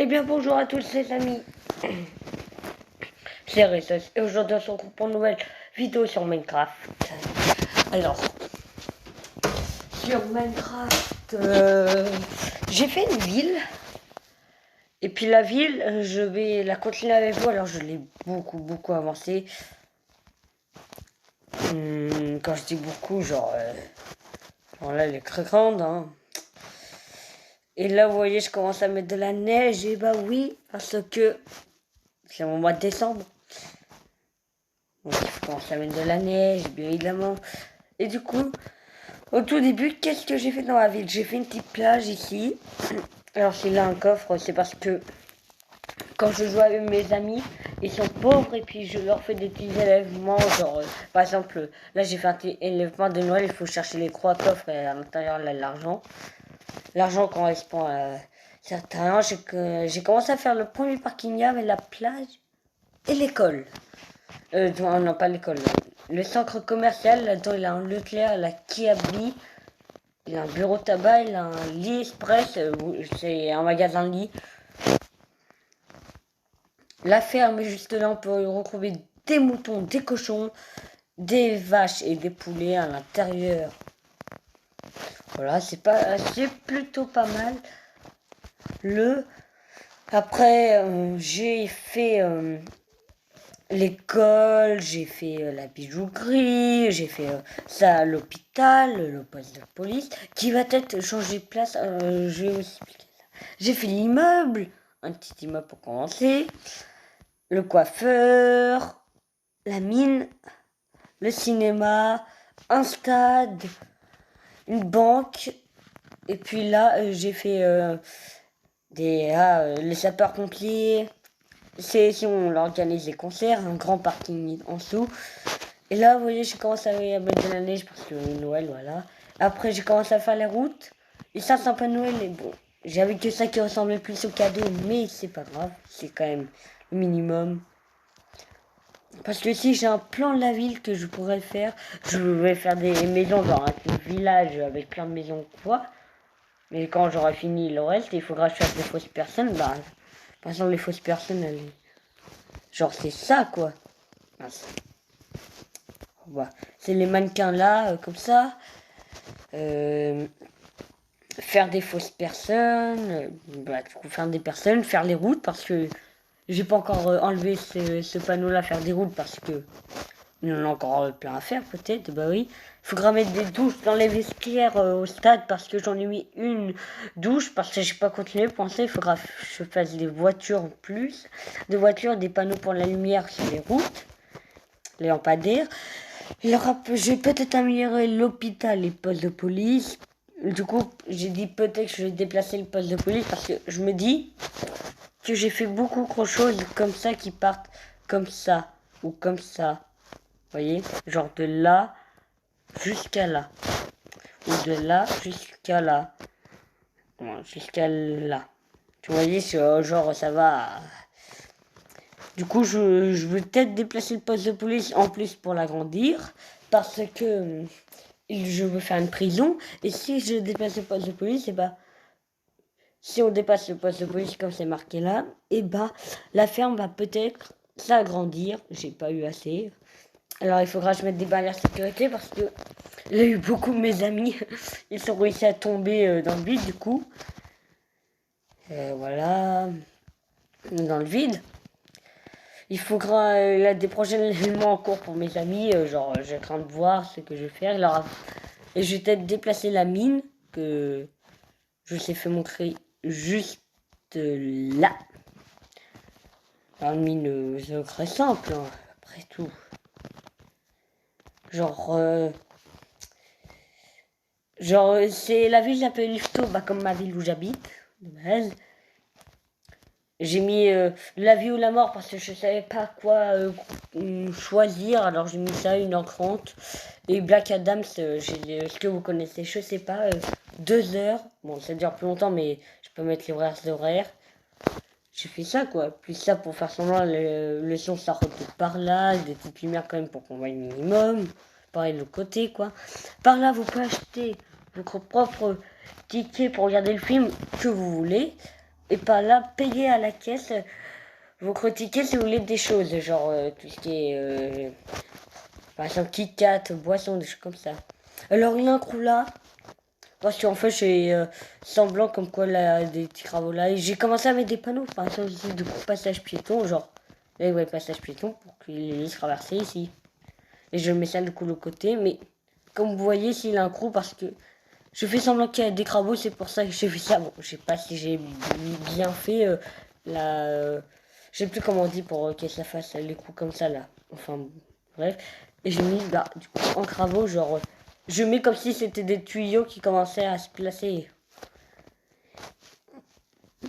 Eh bien bonjour à tous les amis, c'est Ressus et aujourd'hui on se retrouve pour une nouvelle vidéo sur Minecraft. Alors, sur Minecraft, j'ai fait une ville. Et puis la ville, je vais la continuer avec vous, alors je l'ai beaucoup avancé. Quand je dis beaucoup, genre là elle est très grande, hein. Et là vous voyez je commence à mettre de la neige, et bah oui, parce que c'est mon mois de décembre. Donc il faut commencer à mettre de la neige, bien évidemment. Et du coup, au tout début, qu'est-ce que j'ai fait dans la ville? J'ai fait une petite plage ici. Alors s'il a un coffre, c'est parce que quand je joue avec mes amis, ils sont pauvres et puis je leur fais des petits élèvements. Genre, par exemple, là j'ai fait un petit élèvement de Noël, il faut chercher les 3 coffres et à l'intérieur là l'argent. L'argent correspond à certains. J'ai commencé à faire le premier parking avec la plage et l'école. Non, pas l'école. Le centre commercial, là-dedans, il a un Leclerc, la Kiabi, il a un bureau de tabac, il a un lit express, c'est un magasin de lit. La ferme, juste là, on peut retrouver des moutons, des cochons, des vaches et des poulets à l'intérieur. Voilà, c'est plutôt pas mal. Après, j'ai fait l'école, j'ai fait la bijouterie, j'ai fait ça à l'hôpital, le poste de police, qui va être changé de place. Je vais vous expliquer ça. J'ai fait l'immeuble, un petit immeuble pour commencer, le coiffeur, la mine, le cinéma, un stade, une banque, et puis là j'ai fait les sapeurs-pompiers. C'est si on organise des concerts, un grand parking en dessous. Et là, vous voyez, j'ai commencé à mettre de la neige parce que Noël, voilà. Après, j'ai commencé à faire les routes. Et ça, c'est un peu Noël. Et bon, j'avais que ça qui ressemblait plus au cadeau, mais c'est pas grave. C'est quand même le minimum. Parce que si j'ai un plan de la ville que je pourrais faire, je vais faire des maisons, genre un village avec plein de maisons, quoi. Mais quand j'aurai fini le reste, il faudra que je fasse des fausses personnes. Bah, par exemple, les fausses personnes, genre c'est ça, quoi. Voilà. C'est les mannequins là, comme ça. Faire des fausses personnes. Du coup, faire des personnes, faire les routes parce que j'ai pas encore enlevé ce panneau là, faire des routes parce que il y en a encore plein à faire peut-être. Bah oui. Il faudra mettre des douches dans les vestiaires au stade parce que j'en ai mis une douche parce que j'ai pas continué à penser. Il faudra que je fasse des voitures en plus. Des voitures, des panneaux pour la lumière sur les routes. Les lampadaires. Je vais peut-être améliorer l'hôpital, les postes de police. Du coup, j'ai dit peut-être que je vais déplacer le poste de police parce que je me dis que j'ai fait beaucoup de choses comme ça qui partent comme ça ou comme ça. Vous voyez? Genre de là jusqu'à là. Ou de là jusqu'à là. Jusqu'à là. Tu voyez, genre ça va. Du coup, je veux peut-être déplacer le poste de police en plus pour l'agrandir. Parce que je veux faire une prison. Et si je déplace le poste de police, et bah, si on dépasse le poste de police comme c'est marqué là, et bah, la ferme va peut-être s'agrandir. J'ai pas eu assez. Alors il faudra que je mette des barrières de sécurité parce que il y a eu beaucoup de mes amis. Ils sont réussi à tomber dans le vide du coup. Voilà. Dans le vide. Il faudra là, des prochains événements en cours pour mes amis. Genre, j'ai craint de voir ce que je vais faire. Alors, et je vais peut-être déplacer la mine que je sais fait montrer juste là. Alors, une mine, c'est très simple, hein, après tout. Genre, c'est la ville s'appelle Lifto, bah, comme ma ville où j'habite, de base. J'ai mis la vie ou la mort parce que je savais pas quoi choisir. Alors j'ai mis ça 1h30. Et Black Adams, ce que vous connaissez, je sais pas, 2 heures. Bon, ça dure plus longtemps, mais je peux mettre les horaires. J'ai fait ça quoi. Plus ça pour faire semblant, le son ça retourne par là. Des petites lumières quand même pour qu'on voit le minimum. Pareil de l'autre côté quoi. Par là, vous pouvez acheter votre propre ticket pour regarder le film que vous voulez. et par là, payer à la caisse vos tickets si vous voulez des choses, genre tout ce qui est, par exemple, Kit Kat, boisson, des choses comme ça. Alors, il y a un trou là, parce qu'en fait, j'ai semblant comme quoi là, des petits travaux là. Et j'ai commencé à mettre des panneaux, par exemple, ici, de passage piéton, genre, là, ouais, passage piéton, pour qu'il les laisse traverser ici. Et je mets ça du coup de côté, mais comme vous voyez, s'il a un trou, parce que je fais semblant qu'il y a des travaux, c'est pour ça que j'ai fait ça. Bon, je sais pas si j'ai bien fait la. Je sais plus comment on dit pour que ça fasse les coups comme ça là. Enfin, bref. Et j'ai mis là, du coup, en travaux, genre. Je mets comme si c'était des tuyaux qui commençaient à se placer.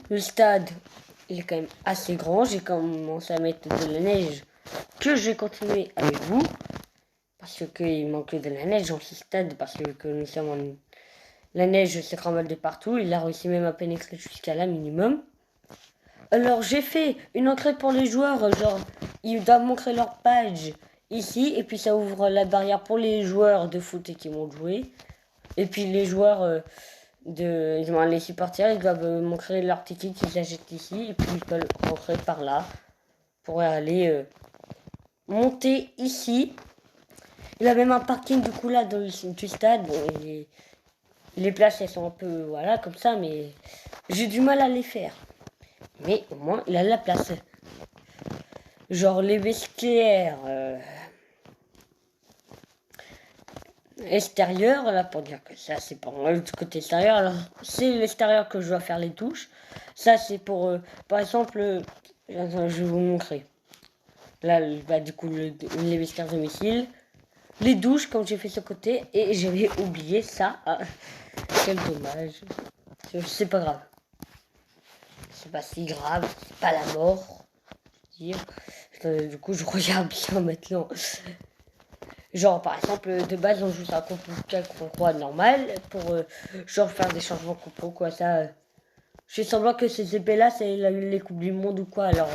Le stade, il est quand même assez grand. J'ai commencé à mettre de la neige que je vais continuer avec vous. Parce qu'il manque de la neige dans ce stade. Parce que nous sommes en. La neige s'est remballée de partout. Il a réussi même à pénétrer jusqu'à là minimum. Alors j'ai fait une entrée pour les joueurs. Genre, ils doivent montrer leur page ici. Et puis ça ouvre la barrière pour les joueurs de foot qui vont jouer. Et puis les joueurs les supporters, ils doivent montrer leur ticket qu'ils achètent ici. Et puis ils peuvent rentrer par là pour aller monter ici. Il a même un parking du coup là dans du stade. Bon, les places elles sont un peu voilà comme ça, mais j'ai du mal à les faire. Mais au moins il a la place. Genre les vestiaires extérieurs, là pour dire que ça c'est pour le côté extérieur. Alors c'est l'extérieur que je dois faire les touches. Ça c'est pour par exemple, je vais vous montrer. Là bah, du coup les vestiaires domicile. Les douches comme j'ai fait ce côté et j'avais oublié ça. Ah, quel dommage. C'est pas grave. C'est pas si grave, c'est pas la mort. Du coup, je regarde bien maintenant. Genre, par exemple, de base, on joue ça contre 4 normal pour genre faire des changements compos, quoi. Ça, je fais semblant que ces épées-là, c'est les Coupes du Monde ou quoi. Alors,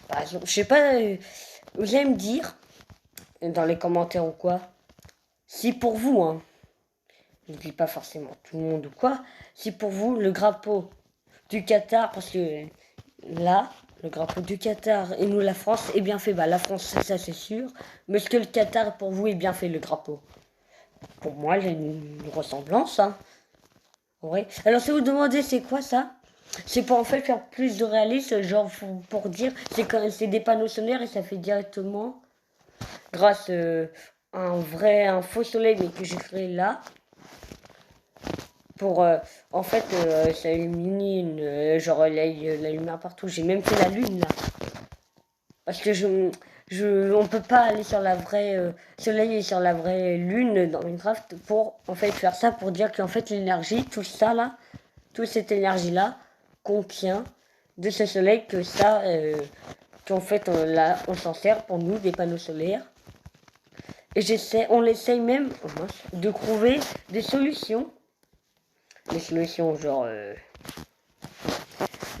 par exemple, je sais pas, vous allez me dire dans les commentaires ou quoi, si pour vous, hein, je dis pas forcément tout le monde ou quoi, si pour vous, le drapeau du Qatar, parce que là, le drapeau du Qatar et nous la France est bien fait. Bah la France ça c'est sûr. Mais est-ce que le Qatar pour vous est bien fait le drapeau? Pour moi il y a une ressemblance. Hein. Ouais. Alors si vous demandez c'est quoi ça? C'est pour en fait faire plus de réalisme, genre pour dire c'est des panneaux solaires et ça fait directement grâce à un faux soleil mais que j'ai créé là. Pour en fait ça illumine genre la lumière partout. J'ai même fait la lune là. Parce que on peut pas aller sur la vraie soleil et sur la vraie lune dans Minecraft pour en fait faire ça pour dire qu'en fait l'énergie, tout ça là, toute cette énergie là contient de ce soleil que ça, qu'en fait on s'en sert pour nous des panneaux solaires. Et on essaye même de trouver des solutions genre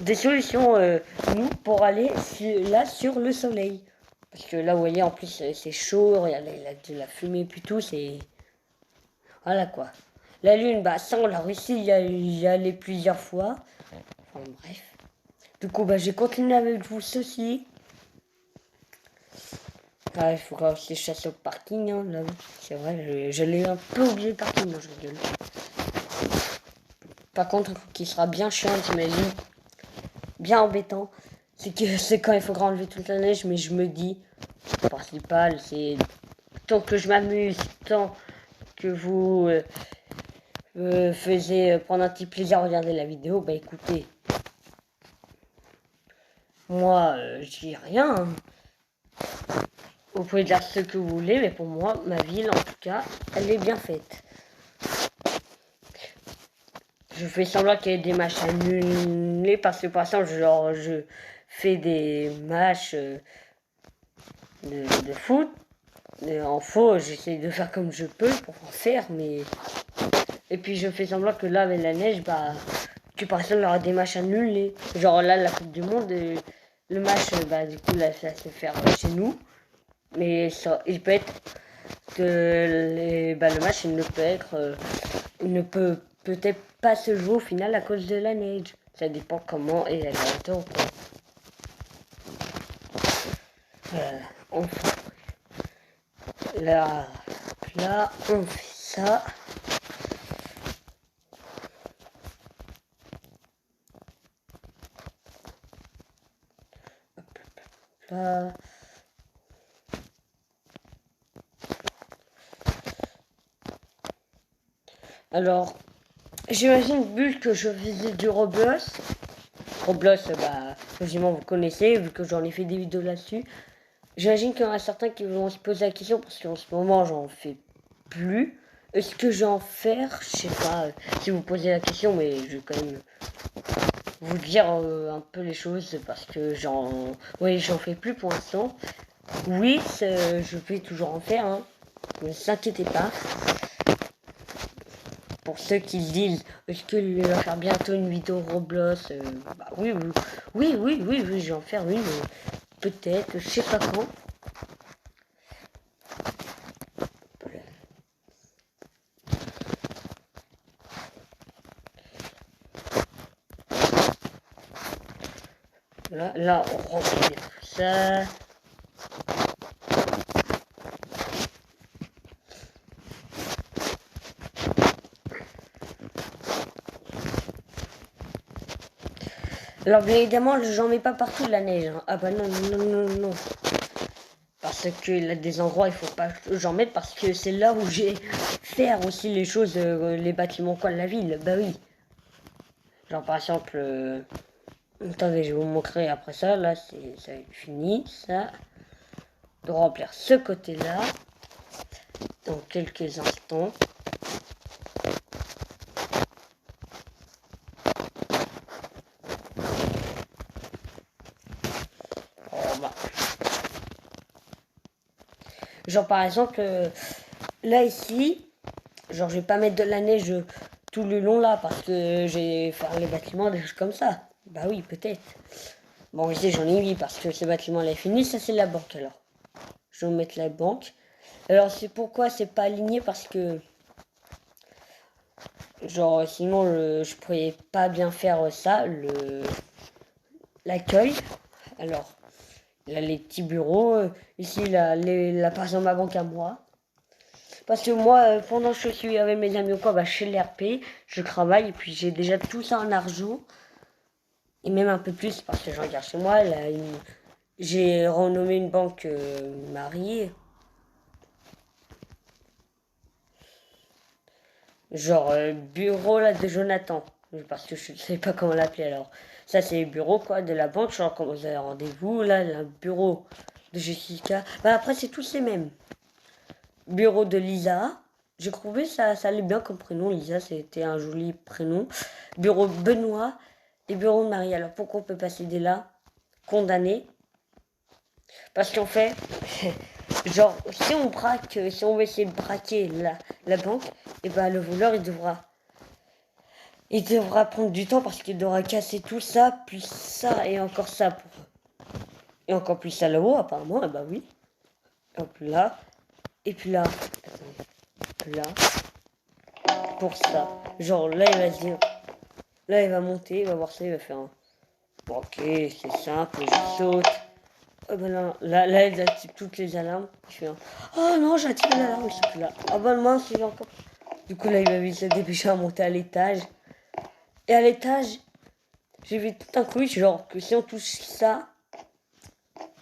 des solutions nous pour aller là sur le soleil. Parce que là, vous voyez, en plus, c'est chaud, il y a de la fumée et puis tout, c'est... Voilà, quoi. La lune, bah, ça, on l'a réussi y aller plusieurs fois. Enfin, bref. Du coup, bah, j'ai continué avec vous ceci. Ah, il faut quand même se chasser au parking, hein, là. C'est vrai, je l'ai un peu oublié le parking, non, je rigole. Par contre, qui sera bien chiant, j'imagine. Bien embêtant. C'est quand il faudra enlever toute la neige, mais je me dis, le principal, c'est tant que je m'amuse, tant que vous faisiez prendre un petit plaisir à regarder la vidéo, bah écoutez, moi, je dis rien. Hein. Vous pouvez dire ce que vous voulez, mais pour moi, ma ville, en tout cas, elle est bien faite. Je fais semblant qu'il y ait des matchs annulés, parce que par exemple, genre, je fais des matchs de foot. En faux, j'essaie de faire comme je peux pour en faire, mais... Et puis je fais semblant que là, avec la neige, bah... Que par exemple, il y aura des matchs annulés. Genre là, la Coupe du Monde, le match, bah du coup, là, ça va se faire chez nous. Mais ça, il peut être que le match, il ne peut être... il ne peut peut-être pas se jouer au final à cause de la neige. Ça dépend comment est la hauteur. On fait là, on fait ça. Là. Alors, j'imagine, vu que je faisais du Roblox, bah, logiquement vous connaissez, vu que j'en ai fait des vidéos là-dessus. J'imagine qu'il y en a certains qui vont se poser la question, parce qu'en ce moment, j'en fais plus. Est-ce que j'en faire? Je sais pas si vous posez la question, mais je vais quand même vous dire un peu les choses, parce que j'en fais plus pour l'instant. Oui, je vais toujours en faire, hein. Ne vous inquiétez pas. Pour ceux qui se disent, est-ce que je vais faire bientôt une vidéo Roblox? Bah oui, je vais en faire une. Peut-être, je sais pas quand. Là, on remplit tout ça. Alors bien évidemment, j'en mets pas partout de la neige, hein. Ah bah non. Parce qu'il y a des endroits, il faut pas que j'en mette, parce que c'est là où j'ai faire aussi les choses, les bâtiments quoi de la ville. Bah oui. Genre par exemple, attendez, je vais vous montrer après ça. Là, ça va être fini, ça. De remplir ce côté-là dans quelques instants. Oh, bah. Genre par exemple, là ici, genre je vais pas mettre de la neige tout le long là parce que j'ai faire les bâtiments, des choses comme ça. Bah oui, peut-être. Bon, ici j'en ai mis parce que ce bâtiment là est fini, ça c'est la banque alors. Je vais mettre la banque. Alors c'est pourquoi c'est pas aligné, parce que genre sinon je pourrais pas bien faire ça, l'accueil. Alors là les petits bureaux, ici là par exemple ma banque à moi. Parce que moi, pendant que je suis avec mes amis ou quoi, bah, chez l'RP, je travaille et puis j'ai déjà tout ça en argent. Et même un peu plus parce que je regarde chez moi. Là, j'ai renommé une banque Marie. Genre bureau là de Jonathan. Parce que je ne sais pas comment l'appeler alors. Ça c'est le bureau quoi de la banque. Genre quand vous avez rendez-vous, là, le bureau de Jessica. Bah après c'est tous les mêmes. Bureau de Lisa. J'ai trouvé ça allait bien comme prénom. Lisa, c'était un joli prénom. Bureau Benoît et bureau de Marie. Alors pourquoi on peut pas s'aider là? Condamné. Parce qu'en fait, genre, si on veut essayer de braquer la banque, et ben le voleur il devra prendre du temps parce qu'il devra casser tout ça, plus ça et encore ça et encore plus ça là-haut apparemment. Et bah oui. Hop là. Et puis là. Attendez. Là. Pour ça. Genre là il va se dire. Là il va monter, il va voir ça, il va faire un. Bon, ok, c'est simple, je saute. Oh ben là il active toutes les alarmes. Je fais un. Oh non, j'active l'alarme, il saute là. Ah ben mince, il est encore. Du coup là il va vite se dépêcher à monter à l'étage. Et à l'étage, j'ai vu tout un coup, genre que si on touche ça,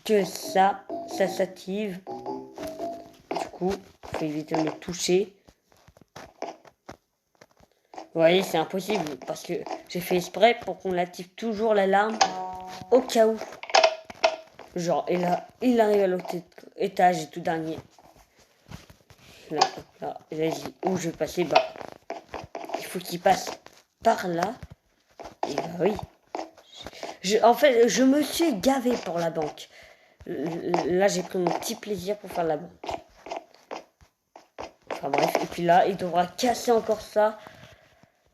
que ça s'active. Du coup, faut éviter de le toucher. Vous voyez, c'est impossible parce que j'ai fait exprès pour qu'on active toujours l'alarme au cas où. Genre, et là, il arrive à l'autre étage et tout dernier. Là, vas-y, où je vais passer? Bah, il faut qu'il passe par là. Et bah oui. En fait, je me suis gavé pour la banque. Là, j'ai pris mon petit plaisir pour faire la banque. Enfin bref, et puis là, il devra casser encore ça.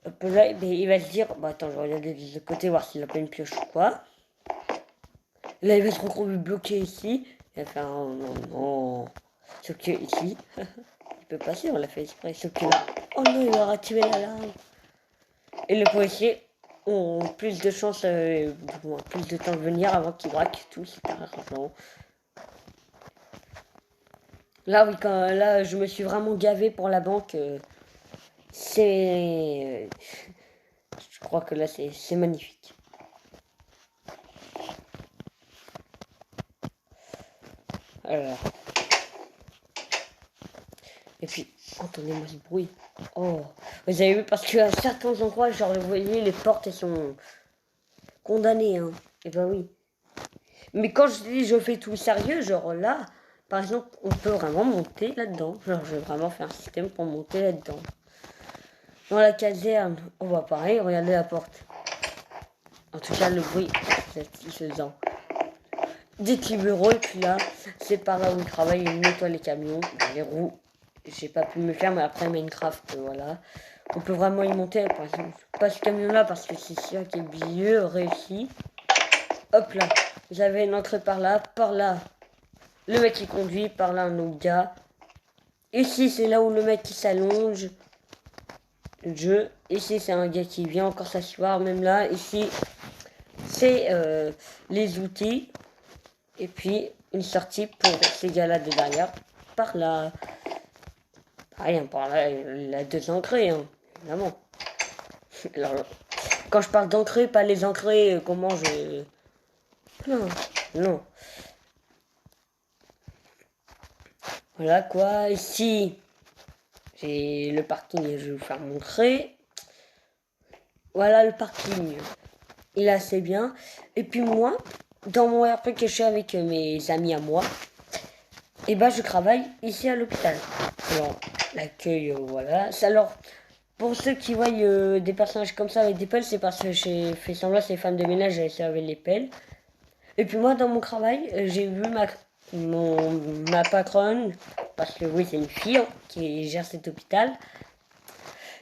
Hop là, il va se dire, bah attends, je vais regarder de l'autre côté, voir s'il a pas une pioche ou quoi. Là, il va se retrouver bloqué ici. Il va faire, oh non. Sauf que ici, il peut passer, on l'a fait exprès. Sauf que là, oh non, il va activer l'alarme. Et le policier, ont plus de chances, plus de temps de venir avant qu'ils braquent tout cet argent. Là, oui, là, je me suis vraiment gavé pour la banque. Je crois que là, c'est magnifique. Alors. Et puis, entendez-moi ce bruit. Oh, vous avez vu, parce qu'à certains endroits, genre, vous voyez, les portes, elles sont condamnées, hein. Et ben oui. Mais quand je dis je fais tout sérieux, genre là, par exemple, on peut vraiment monter là-dedans. Genre, je vais vraiment faire un système pour monter là-dedans. Dans la caserne, on va pareil, regardez la porte. En tout cas, le bruit, c'est satisfaisant. Des petits bureaux, et puis là, c'est par là où il travaille, il nettoie les camions, les roues. J'ai pas pu me faire, mais après Minecraft, voilà. On peut vraiment y monter, par exemple. Pas ce camion-là, parce que c'est ça qui est mieux réussi. Hop là, vous avez une entrée par là, le mec qui conduit, par là un autre gars. Ici, c'est là où le mec qui s'allonge. Ici, c'est un gars qui vient encore s'asseoir, même là. Ici, c'est les outils. Et puis, une sortie pour ces gars-là de derrière. Par là. Rien, par là, il a deux entrées, hein, évidemment. Alors, quand je parle d'entrée, pas les entrées, comment je... Non, non. Voilà quoi, ici, j'ai le parking, je vais vous faire montrer. Voilà le parking, il est assez bien. Et puis moi, dans mon RP que je suis avec mes amis à moi, et ben je travaille ici à l'hôpital. Alors, l'accueil, voilà. Alors, pour ceux qui voient des personnages comme ça avec des pelles, c'est parce que j'ai fait semblant, ces femmes de ménage, elles servaient les pelles. Et puis moi, dans mon travail, j'ai vu ma patronne, parce que oui, c'est une fille hein, qui gère cet hôpital,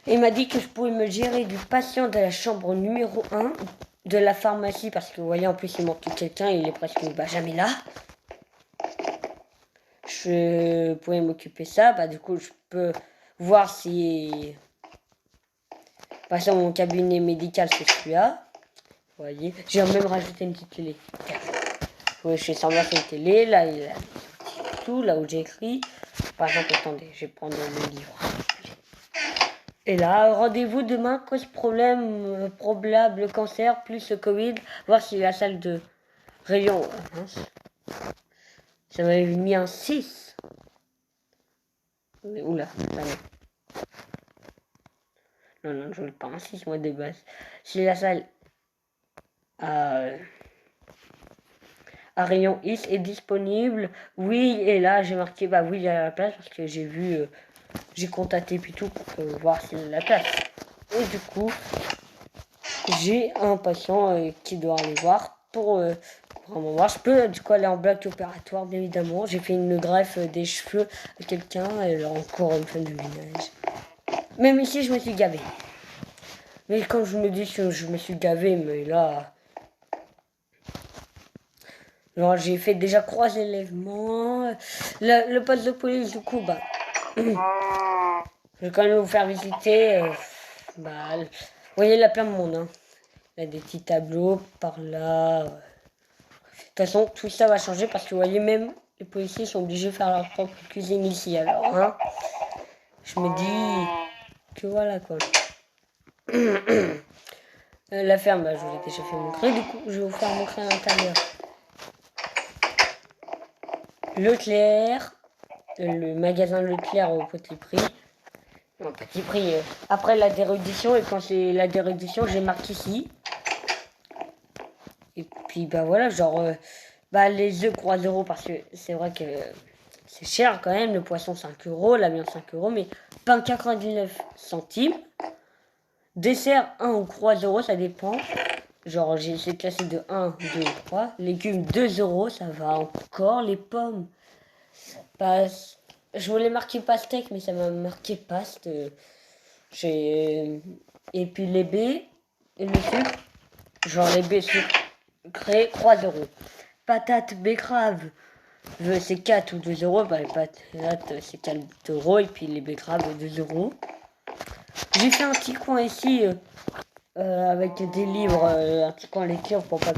et m'a dit que je pouvais me gérer du patient de la chambre numéro 1 de la pharmacie, parce que vous voyez, en plus, il manque quelqu'un, il est presque jamais là. Je pouvais m'occuper de ça, bah du coup, je peux voir si... Par exemple, mon cabinet médical, c'est celui-là. Vous voyez, j'ai même rajouté une petite télé. Oui, je fais semblant c'est une télé, là, il y a tout, là où j'ai écrit. Par exemple, attendez, je vais prendre le livre. Et là, rendez-vous demain, cause problème, probable cancer, plus le Covid, voir si la salle de rayon. Ça m'avait mis un 6. Oula, non, je veux pas un 6, moi, de base. Si la salle à rayon X est disponible, oui, et là, j'ai marqué, bah oui, il y a la place, parce que j'ai vu, j'ai contacté plutôt pour voir s'il y a la place. Et du coup, j'ai un patient qui doit aller voir pour vraiment voir. Je peux du coup aller en bloc opératoire, bien évidemment. J'ai fait une greffe des cheveux à quelqu'un, elle a encore une femme de ménage. Même ici, je me suis gavé. Mais quand je me dis que je me suis gavé, mais là... Genre, j'ai fait déjà 3 élèvements. Le poste de police, du coup, bah... je vais quand même vous faire visiter. Bah, vous voyez, il y a plein de monde. Hein. Il y a des petits tableaux par là. De toute façon, tout ça va changer parce que vous voyez, même les policiers sont obligés de faire leur propre cuisine ici. Alors, hein, je me dis que voilà quoi. La ferme, bah, je vous ai déjà fait montrer. Du coup, je vais vous faire montrer à l'intérieur. Leclerc, le magasin Leclerc au petit prix. Au petit prix, après la dérédition, et quand c'est la dérédition, j'ai marqué ici. Et puis bah voilà, genre, bah les œufs 3 € parce que c'est vrai que c'est cher quand même, le poisson 5 €, la viande 5 €, mais pain 99 centimes. Dessert 1 ou 3 €, ça dépend. Genre, j'ai essayé de classer de 1, 2, 3. Légumes 2 €, ça va encore. Les pommes, passe. Je voulais marquer pastèque, mais ça m'a marqué paste. Et puis les baies et le sucre. Genre les baies sucrées, 3 €. Patates, betteraves, c'est 4 ou 2 €. Bah, les patates, c'est 4 € et puis les betteraves, 2 €. J'ai fait un petit coin ici avec des livres articles en lecture pour pas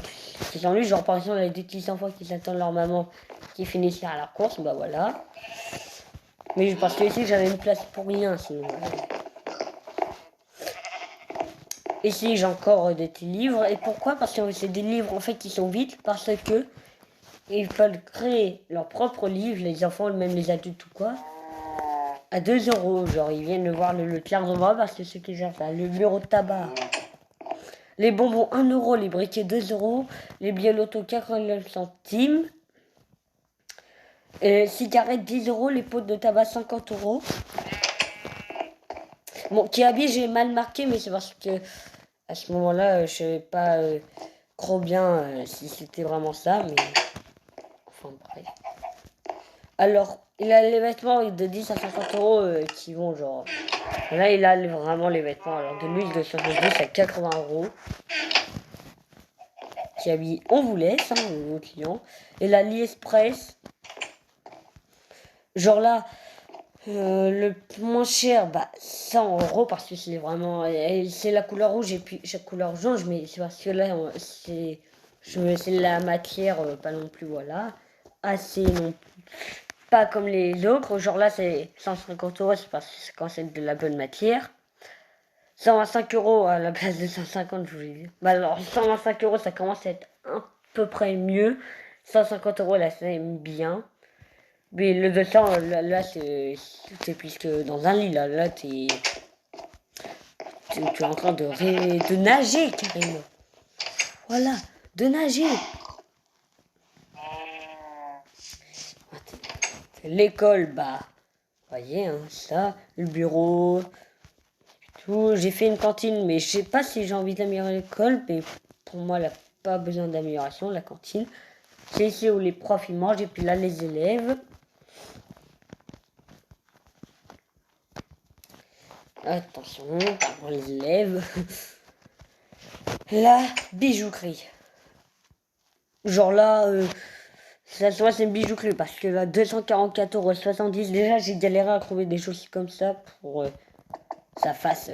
qu'ils s'ennuient. Genre par exemple les deux petits enfants qui attendent leur maman qui finissent à la course, bah voilà. Mais parce que ici j'avais une place pour rien sinon. Ici j'ai encore des petits livres. Et pourquoi? Parce que c'est des livres en fait qui sont vides parce que ils peuvent créer leurs propres livres, les enfants, même les adultes ou quoi, à 2 €. Genre ils viennent voir le tiers en bas parce que ceux qui gèrent ça, le bureau de tabac. Les bonbons 1 €, les briquets 2 €, les billets loto 89 centimes, cigarettes 10 €, les pots de tabac 50 €. Bon, Kiabi j'ai mal marqué, mais c'est parce que à ce moment-là, je savais pas trop bien si c'était vraiment ça, mais enfin bref. Alors, il a les vêtements de 10 à 50 € qui vont genre. Là, il a vraiment les vêtements. Alors, de l'huile de 70 à 80 €. Kiabi, on vous laisse, hein, vos clients. Et la AliExpress, genre là, le moins cher, bah 100 € parce que c'est vraiment. C'est la couleur rouge et puis chaque couleur jaune, mais c'est parce que là, c'est la matière, pas non plus, voilà. Assez non pas comme les autres. Genre là, c'est 150 €, c'est parce que c'est quand c'est de la bonne matière. 125 € à la place de 150, je vous l'ai dit. Bah alors, 125 €, ça commence à être à peu près mieux. 150 € là, c'est bien. Mais le 200, là c'est plus que dans un lit. Là tu es en train de nager carrément. Voilà, de nager. L'école, bah, voyez, hein, ça, le bureau, tout. J'ai fait une cantine, mais je sais pas si j'ai envie d'améliorer l'école, mais pour moi, elle n'a pas besoin d'amélioration, la cantine. C'est ici où les profs ils mangent, et puis là, les élèves. Attention, pour les élèves. La bijouterie. Genre là, ça soit c'est une bijouterie parce que là, 244,70 €. Déjà, j'ai galéré à trouver des choses comme ça pour ça fasse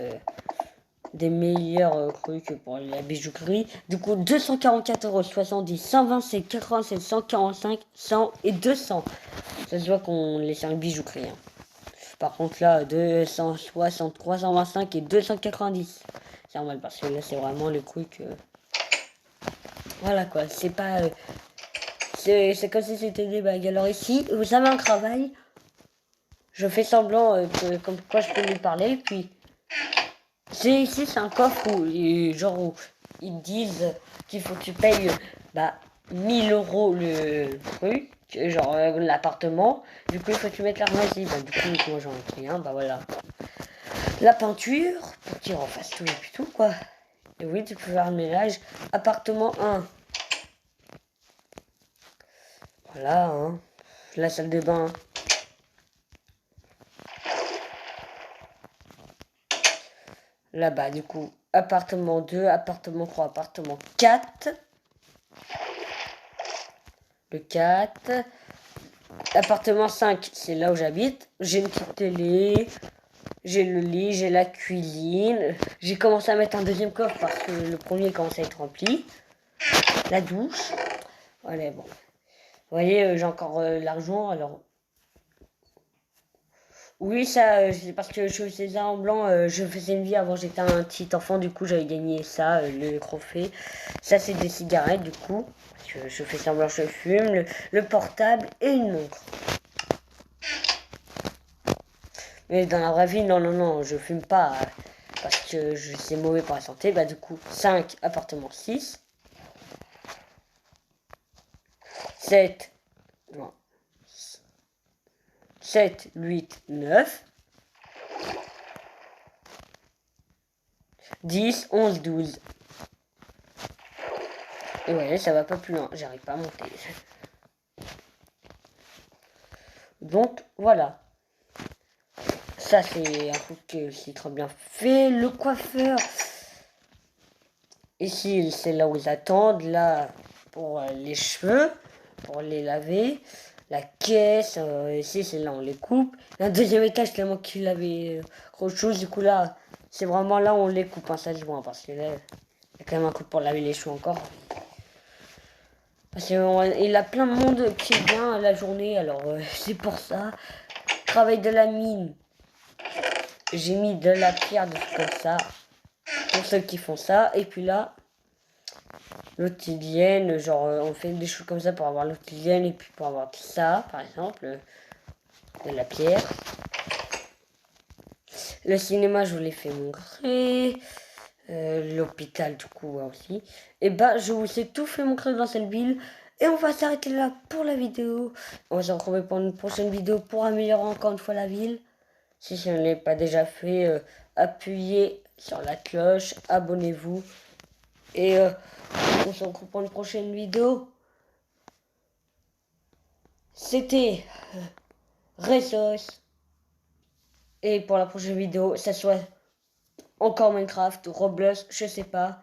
des meilleurs trucs pour la bijouterie. Du coup, 244,70 €, 127, 87, 145, 100 et 200. Ça se voit qu'on laisse un bijouterie. Hein. Par contre, là, 263, 125 et 290. C'est normal parce que là, c'est vraiment le truc. Voilà quoi, c'est pas. C'est comme si c'était des bagues. Alors ici, vous avez un travail. Je fais semblant comme quoi je peux lui parler. Puis, ici, c'est un coffre où, genre, où ils disent qu'il faut que tu payes 1 000 € le truc, genre l'appartement. Du coup, il faut que tu mettes l'argent ici. Bah, du coup, moi j'en ai pris un, bah voilà. La peinture, pour qu'il refasse tout et puis tout, quoi. Et oui, tu peux faire le ménage. Appartement 1. Voilà, hein. La salle de bain. Là-bas, du coup, appartement 2, appartement 3, appartement 4. Le 4. Appartement 5, c'est là où j'habite. J'ai une petite télé. J'ai le lit, j'ai la cuisine. J'ai commencé à mettre un deuxième coffre parce que le premier commence à être rempli. La douche. Voilà, bon. Vous voyez, j'ai encore l'argent, alors. Oui, ça, c'est parce que je faisais ça en blanc. Je faisais une vie avant, j'étais un petit enfant, du coup, j'avais gagné ça, le trophée. Ça, c'est des cigarettes, du coup. Je fais semblant, je fume. Le portable et une montre. Mais dans la vraie vie, non, non, non, je fume pas. Parce que c'est mauvais pour la santé. Bah, du coup, 5, appartement 6. 7, non. 7, 8, 9. 10, 11, 12. Et ouais, ça va pas plus loin. J'arrive pas à monter. Donc, voilà. Ça, c'est un truc qui c'est très bien fait. Le coiffeur. Ici, c'est là où ils attendent. Là, pour les cheveux. Pour les laver. La caisse. Ici, c'est là où on les coupe. Un deuxième étage, tellement qu'il avait autre chose. Du coup, là, c'est vraiment là où on les coupe, hein, ça se voit, hein, parce que là, il y a quand même un coup pour laver les cheveux encore. Parce qu'il a plein de monde qui vient la journée, alors c'est pour ça. Travail de la mine. J'ai mis de la pierre, des trucs comme ça. Pour ceux qui font ça. Et puis là, l'obsidienne, genre on fait des choses comme ça pour avoir l'obsidienne et puis pour avoir ça, par exemple. De la pierre. Le cinéma, je vous l'ai fait montrer. L'hôpital, du coup, aussi. Et bah, je vous ai tout fait montrer dans cette ville. Et on va s'arrêter là pour la vidéo. On va se retrouver pour une prochaine vidéo pour améliorer encore une fois la ville. Si ce n'est pas déjà fait, appuyez sur la cloche, abonnez-vous. Et on se retrouve pour une prochaine vidéo. C'était Resos. Et pour la prochaine vidéo, ça soit encore Minecraft, Roblox, je sais pas.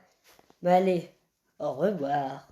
Mais allez, au revoir.